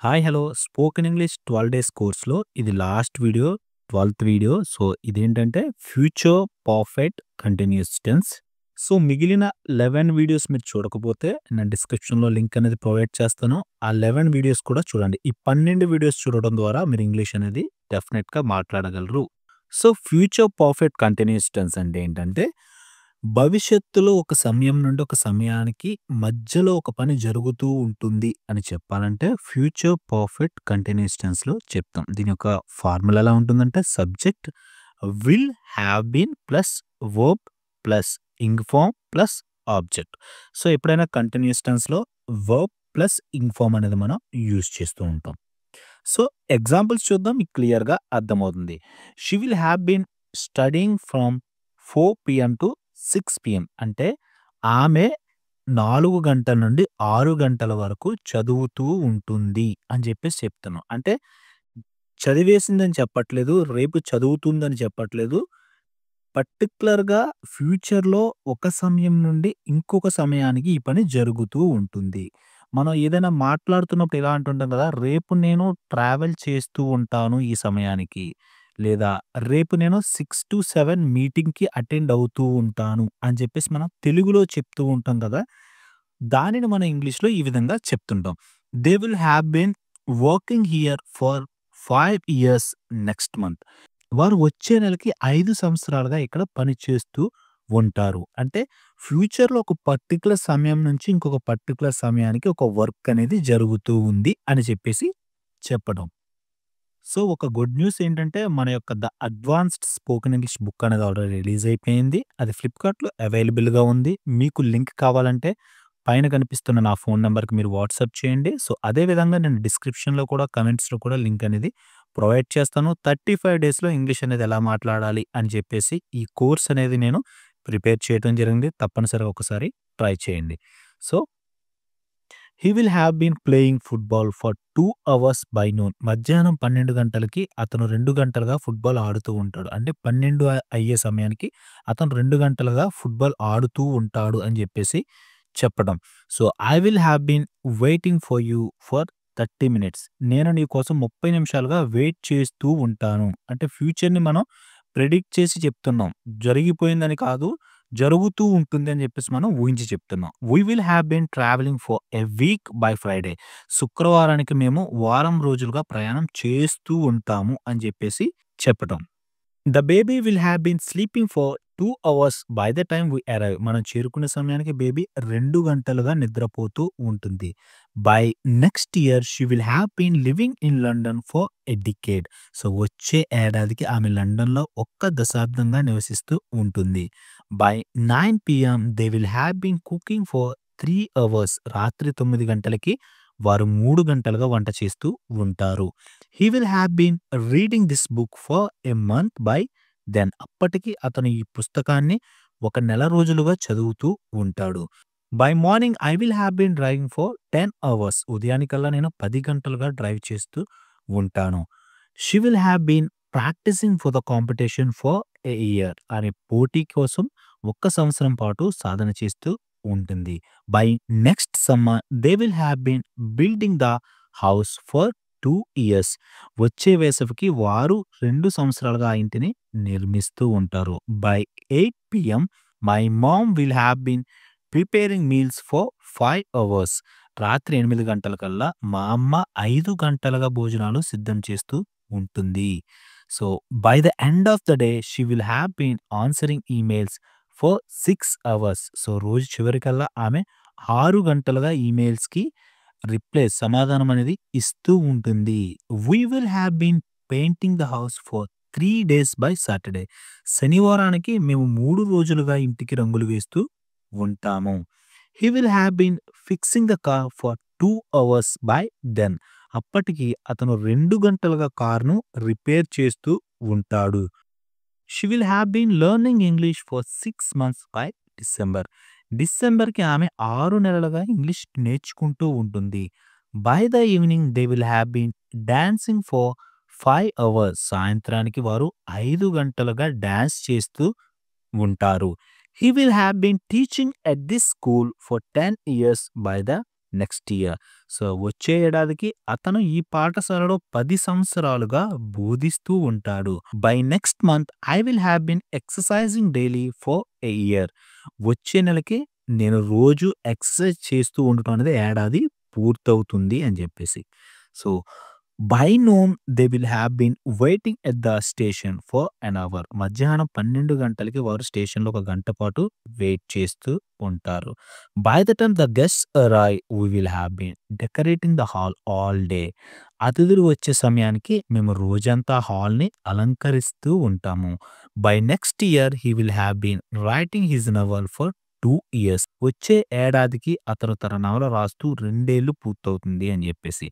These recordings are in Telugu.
Hi hello spoken English 12 days కోర్స్‌లో ఇది లాస్ట్ వీడియో, 12థ్ వీడియో. సో, ఇదేంటంటే future perfect continuous tense. So, మిగిలిన 11 వీడియోస్ మీరు చూడకపోతే నేను డిస్క్రిప్షన్‌లో లింక్ అనేది ప్రొవైడ్ చేస్తాను. ఆ 11 వీడియోస్ కూడా చూడండి. ఈ 12 వీడియోస్ చూడడం ద్వారా మీరు ఇంగ్లీష్ అనేది డెఫినెట్‌గా మాట్లాడగలరు. So, future perfect continuous tense అంటే ఏంటంటే భవిష్యత్తులో ఒక సమయం నుండి ఒక సమయానికి మధ్యలో ఒక పని జరుగుతూ ఉంటుంది అని చెప్పాలంటే ఫ్యూచర్ పర్ఫెక్ట్ కంటిన్యూస్ టెన్స్‌లో చెప్తాం. దీని యొక్క ఫార్ములా ఎలా ఉంటుందంటే subject will have been plus verb plus ing form plus object. So, ఎప్పుడైనా కంటిన్యూస్ టెన్స్‌లో వర్బ్ ప్లస్ ఇంగ్ ఫార్మ్ అనేది మనం యూజ్ చేస్తూ ఉంటాం. సో, ఎగ్జాంపుల్స్ చూద్దాం మీకు క్లియర్‌గా అర్థమవుతుంది. She will have been studying from 4 PM to 6 PM అంటే ఆమె 4 గంటల నుండి 6 గంటల వరకు చదువుతూ ఉంటుంది అని చెప్పేసి చెప్తున్నాం. అంటే చదివేసిందని చెప్పట్లేదు. రేపు చదువుతుందని చెప్పట్లేదు. పర్టిక్యులర్‌గా ఫ్యూచర్‌లో ఒక సమయం నుండి ఇంకొక సమయానికి ఈ పని జరుగుతూ ఉంటుంది. మనం ఏదైనా మాట్లాడుతున్నప్పుడు ఎలా అంటుంటాం కదా! రేపు నేను ట్రావెల్ చేస్తూ ఉంటాను ఈ సమయానికి. లేదా రేపు నేను 6-7 మీటింగ్‌కి అటెండ్ అవుతూ ఉంటాను అని చెప్పేసి మనం తెలుగులో చెప్తూ ఉంటాం కదా! దానిని మనం ఇంగ్లీష్‌లో ఈ విధంగా చెప్తుంటాం. They will have been working here for 5 years next month. వారు వచ్చే నెలకి 5 సంవత్సరాలుగా ఇక్కడ పని చేస్తూ ఉంటారు. అంటే ఫ్యూచర్‌లో ఒక పర్టిక్యులర్ సమయం నుంచి ఇంకొక పర్టిక్యులర్ సమయానికి ఒక వర్క్ అనేది జరుగుతూ ఉంది అని చెప్పేసి చెప్పడం. సో, ఒక గుడ్ న్యూస్ ఏంటంటే మన యొక్క the advanced spoken English book అనేది ఆల్రెడీ రిలీజ్ అయిపోయింది. అది ఫ్లిప్‌కార్ట్‌లో అవైలబుల్‌గా ఉంది. మీకు లింక్ కావాలంటే పైన కనిపిస్తున్న నా ఫోను నంబర్‌కి మీరు వాట్సాప్ చేయండి. సో, అదే విధంగా నేను డిస్క్రిప్షన్‌లో కూడా కామెంట్స్‌లో కూడా లింక్ అనేది ప్రొవైడ్ చేస్తాను. 35 డేస్‌లో ఇంగ్లీష్ అనేది ఎలా మాట్లాడాలి అని చెప్పేసి ఈ కోర్స్ అనేది నేను ప్రిపేర్ చేయడం జరిగింది. తప్పనిసరిగా ఒకసారి ట్రై చేయండి. సో, he will have been playing football for 2 hours by noon. మధ్యాహ్నం 12 గంటలకి అతను 2 గంటలుగా ఫుట్‌బాల్ ఆడుతూ ఉంటాడు. అంటే 12 అయ్యే సమయానికి అతను 2 గంటలుగా ఫుట్‌బాల్ ఆడుతూ ఉంటాడు అని జెప్పేసి చెప్పడం. సో, I will have been waiting for you for 30 minutes. నేను నీ కోసం 30 నిమిషాలుగా వెయిట్ చేస్తూ ఉంటాను. అంటే ఫ్యూచర్‌ని మనం ప్రెడిక్ట్ చేసి చెప్తున్నాం. జరిగిపోయిందని కాదు, జరుగుతూ ఉంటుంది అని చెప్పేసి మనం ఊహించి చెప్తున్నాం. We will have been travelling for a week by Friday. శుక్రవారానికి మేము వారం రోజులుగా ప్రయాణం చేస్తూ ఉంటాము అని చెప్పేసి చెప్పటం. The baby will have been sleeping for 2 hours by the time we arrive. మనం చేరుకునే సమయానికి బేబీ 2 గంటలుగా నిద్రపోతూ ఉంటుంది. By next year she will have been living in London for a decade. So, వచ్చే ఏడాదికి ఆమె లండన్‌లో ఒక్క దశాబ్దంగా నివసిస్తూ ఉంటుంది. By 9 PM they will have been cooking for 3 hours. రాత్రి 9 గంటలకి వారు 3 గంటలుగా వంట చేస్తూ ఉంటారు. He will have been reading this book for a month by then. అప్పటికి అతను ఈ పుస్తకాన్ని ఒక నెల రోజులుగా చదువుతూ ఉంటాడు. By morning I will have been driving for 10 hours. ఉదయానికల్లా నేను 10 గంటలుగా డ్రైవ్ చేస్తూ ఉంటాను. She will have been practising for the competition for a year. అనే పోటీ కోసం ఒక్క సంవత్సరం పాటు సాధన చేస్తూ ఉంటుంది. By next summer they will have been building the house for 2 years. వచ్చే వేసవికి వారు 2 సంవత్సరాలుగా ఆ ఇంటిని నిర్మిస్తూ ఉంటారు. By 8 PM my mom will have been preparing meals for 5 hours. రాత్రి 8 గంటలకల్లా మా అమ్మ 5 గంటలుగా భోజనాలు సిద్ధం చేస్తూ ఉంటుంది. సో, by the end of the day she will have been answering emails for 6 hours. సో, రోజు చివరికల్లా ఆమె 6 గంటలుగా ఈమెయిల్స్‌కి సమాధానం అనేది ఇస్తూ ఉంటుంది. We will have been painting the house for 3 days by Saturday. శనివారానికి మేము 3 రోజులుగా ఇంటికి రంగులు వేస్తూ ఉంటాము. He will have been fixing the car for 2 hours by then. అప్పటికి అతను 2 గంటలుగా కార్‌ను రిపేర్ చేస్తూ ఉంటాడు. She will have been learning English for 6 months by December. డిసెంబర్‌కి ఆమె 6 నెలలుగా ఇంగ్లీష్ నేర్చుకుంటూ ఉంటుంది. By the evening they will have been dancing for 5 hours. సాయంత్రానికి వారు 5 గంటలుగా డాన్స్ చేస్తూ ఉంటారు. He will have been teaching at this school for 10 years by the next year. సో, వచ్చే ఏడాదికి అతను ఈ పాఠశాలలో 10 సంవత్సరాలుగా బోధిస్తూ ఉంటాడు. By next month I will have been exercising daily for a year. వచ్చే నెలకి నేను రోజు ఎక్సర్సైజ్ చేస్తూ ఉండటం అనేది ఏడాది పూర్తవుతుంది అని చెప్పేసి. సో, by noon they will have been waiting at the station for an hour. మధ్యాహ్నం 12 గంటలకి వారు స్టేషన్‌లో ఒక గంట పాటు వెయిట్ చేస్తూ ఉంటారు. By the time the guests arrive we will have been decorating the hall all day. అతిథులు వచ్చే సమయానికి మేము రోజంతా హాల్‌ని అలంకరిస్తూ ఉంటాము. By next year he will have been writing his novel for 2 years. వచ్చే ఏడాదికి అతను తన నవల రాస్తూ 2 ఏళ్ళు పూర్తవుతుంది అని చెప్పేసి.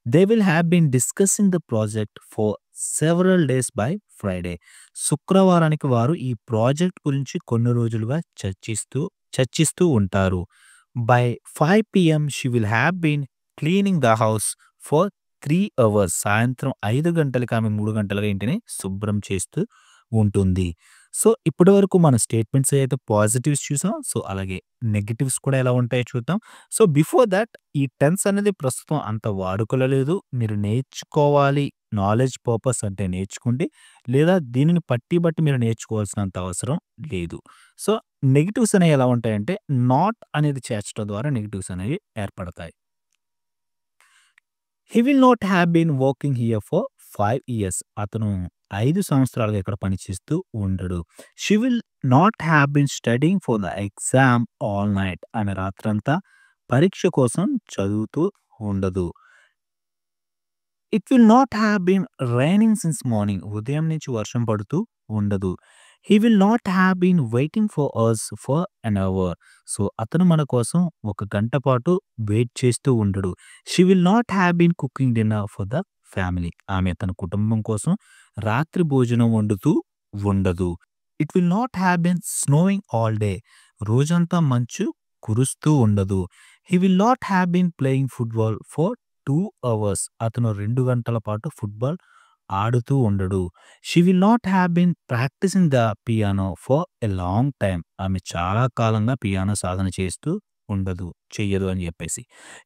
They will have been discussing the project for several days by Friday. శుక్రవారానికి వారు ఈ ప్రాజెక్ట్ గురించి కొన్ని రోజులుగా చర్చిస్తూ ఉంటారు. By 5 PM she will have been cleaning the house for 3 hours. సాయంత్రం 5 గంటలకి ఆమె 3 గంటలుగా ఇంటిని శుభ్రం చేస్తూ ఉంటుంది. సో, ఇప్పటివరకు మన స్టేట్మెంట్స్ ఏదైతే పాజిటివ్స్ చూసాం. సో, అలాగే నెగెటివ్స్ కూడా ఎలా ఉంటాయో చూద్దాం. సో, బిఫోర్ థట్ ఈ టెన్స్ అనేది ప్రస్తుతం అంత వాడుకలో లేదు. మీరు నేర్చుకోవాలి, నాలెడ్జ్ పర్పస్ అంటే నేర్చుకోండి. లేదా దీనిని బట్టి మీరు నేర్చుకోవాల్సినంత అవసరం లేదు. సో, నెగెటివ్స్ అనేవి ఎలా ఉంటాయంటే నాట్ అనేది చేర్చడం ద్వారా నెగెటివ్స్ అనేవి ఏర్పడతాయి. He will not have been working here for 5 years. అతను 5 సంవత్సరాలుగా ఇక్కడ పనిచేస్తూ ఉండడు. She will not have been studying for the exam all night. ఆమె రాత్రంతా పరీక్ష కోసం చదువుతూ ఉండదు. It will not have been raining since morning. ఉదయం నుంచి వర్షం పడుతూ ఉండదు. He will not have been waiting for us for an hour. సో, అతను మన కోసం ఒక గంట పాటు వెయిట్ చేస్తూ ఉండడు. She will not have been cooking dinner for the family. ఆమె తన కుటుంబం కోసం రాత్రి భోజనం వండుతూ ఉండదు. It will not have been snowing all day. రోజంతా మంచు కురుస్తూ ఉండదు. He will not have been playing football for 2 hours. అతను 2 గంటల పాటు ఫుట్బాల్ ఆడుతూ ఉండడు. She will not have been practising the piano for a long time. ఆమె చాలా కాలంగా పియానో సాధన చేస్తూ చెయ్యదు అని చెప్పేసి.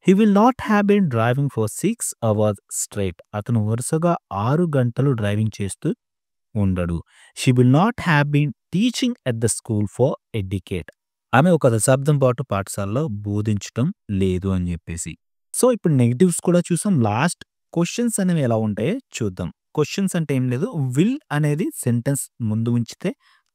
హి will not have been driving for 6 hours straight. అతను వరుసగా 6 గంటలు డ్రైవింగ్ చేస్తూ ఉండడు. She will not have been teaching at the school for a decade. ఆమె ఒక దశాబ్దం పాటు పాఠశాలలో బోధించటం లేదు అని చెప్పేసి. సో, ఇప్పుడు నెగెటివ్స్ కూడా చూసాం. లాస్ట్ క్వశ్చన్స్ అనేవి ఎలా ఉంటాయో చూద్దాం. క్వశ్చన్స్ అంటే ఏం లేదు. విల్ అనేది సెంటెన్స్ ముందు ఉంచితే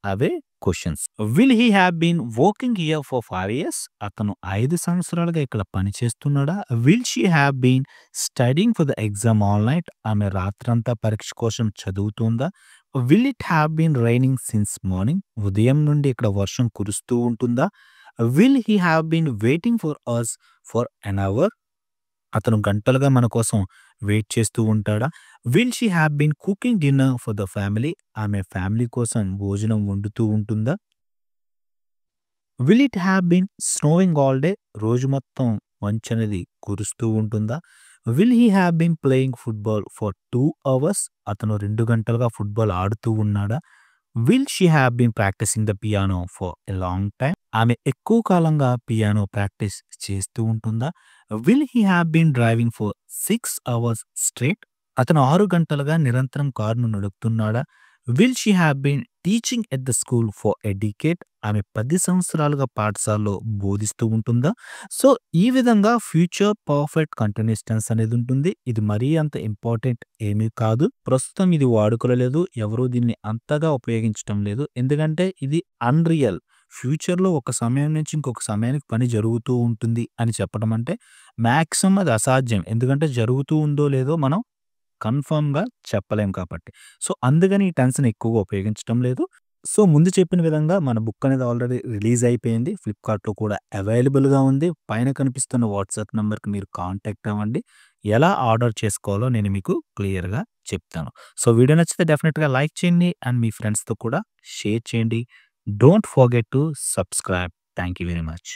అవే questions. Will he have been working here for 5 years. అతను 5 సంవత్సరాలుగా ఇక్కడ పనిచేస్తున్నాడా? Will she have been studying for the exam all night. ఆమె రాత్రంతా పరీక్ష కోసం చదువుతుందా? Will it have been raining since morning. ఉదయం నుండి ఇక్కడ వర్షం కురుస్తూ ఉంటుందా? Will he have been waiting for us for an hour. అతను గంటలుగా మన కోసం వెయిట్ చేస్తూ ఉంటాడా? Will she have been cooking dinner for the family. ఆమె ఫ్యామిలీ కోసం భోజనం వండుతూ ఉంటుందా? Will it have been snowing all day. రోజు మొత్తం మంచు అనేది కురుస్తూ ఉంటుందా? Will he have been playing football for 2 hours. అతను 2 గంటలుగా ఫుట్బాల్ ఆడుతూ ఉన్నాడా? Will she have been practising the piano for a long time. ఆమె ఎక్కువ కాలంగా పియానో ప్రాక్టీస్ చేస్తూ ఉంటుందా? Will he have been driving for 6 hours straight. అతను 6 గంటలుగా నిరంతరం కారును నడుపుతున్నాడా? Will she have been teaching at the school for a decade. ఆమె 10 సంవత్సరాలుగా పాఠశాలలో బోధిస్తూ ఉంటుందా? సో, ఈ విధంగా ఫ్యూచర్ పర్ఫెక్ట్ కంటిన్యూస్ టెన్స్ అనేది ఉంటుంది. ఇది మరీ అంత ఇంపార్టెంట్ ఏమీ కాదు. ప్రస్తుతం ఇది వాడుకలో లేదు. ఎవరు దీన్ని అంతగా ఉపయోగించటం లేదు. ఎందుకంటే ఇది అన్‌రియల్. ఫ్యూచర్‌లో ఒక సమయం నుంచి ఇంకొక సమయానికి పని జరుగుతూ ఉంటుంది అని చెప్పడం అంటే మాక్సిమం అది అసాధ్యం. ఎందుకంటే జరుగుతూ ఉందో లేదో మనం కన్ఫర్మ్‌గా చెప్పలేం కాబట్టి. సో, అందుకని ఈ టెన్స్‌ని ఎక్కువగా ఉపయోగించటం లేదు. సో, ముందు చెప్పిన విధంగా మన బుక్ అనేది ఆల్రెడీ రిలీజ్ అయిపోయింది. ఫ్లిప్‌కార్ట్‌లో కూడా అవైలబుల్‌గా ఉంది. పైన కనిపిస్తున్న వాట్సాప్ నంబర్‌కి మీరు కాంటాక్ట్ అవ్వండి. ఎలా ఆర్డర్ చేసుకోవాలో నేను మీకు క్లియర్‌గా చెప్తాను. సో, వీడియో నచ్చితే డెఫినిట్‌గా లైక్ చేయండి అండ్ మీ ఫ్రెండ్స్‌తో కూడా షేర్ చేయండి. Don't forget to subscribe. Thank you very much.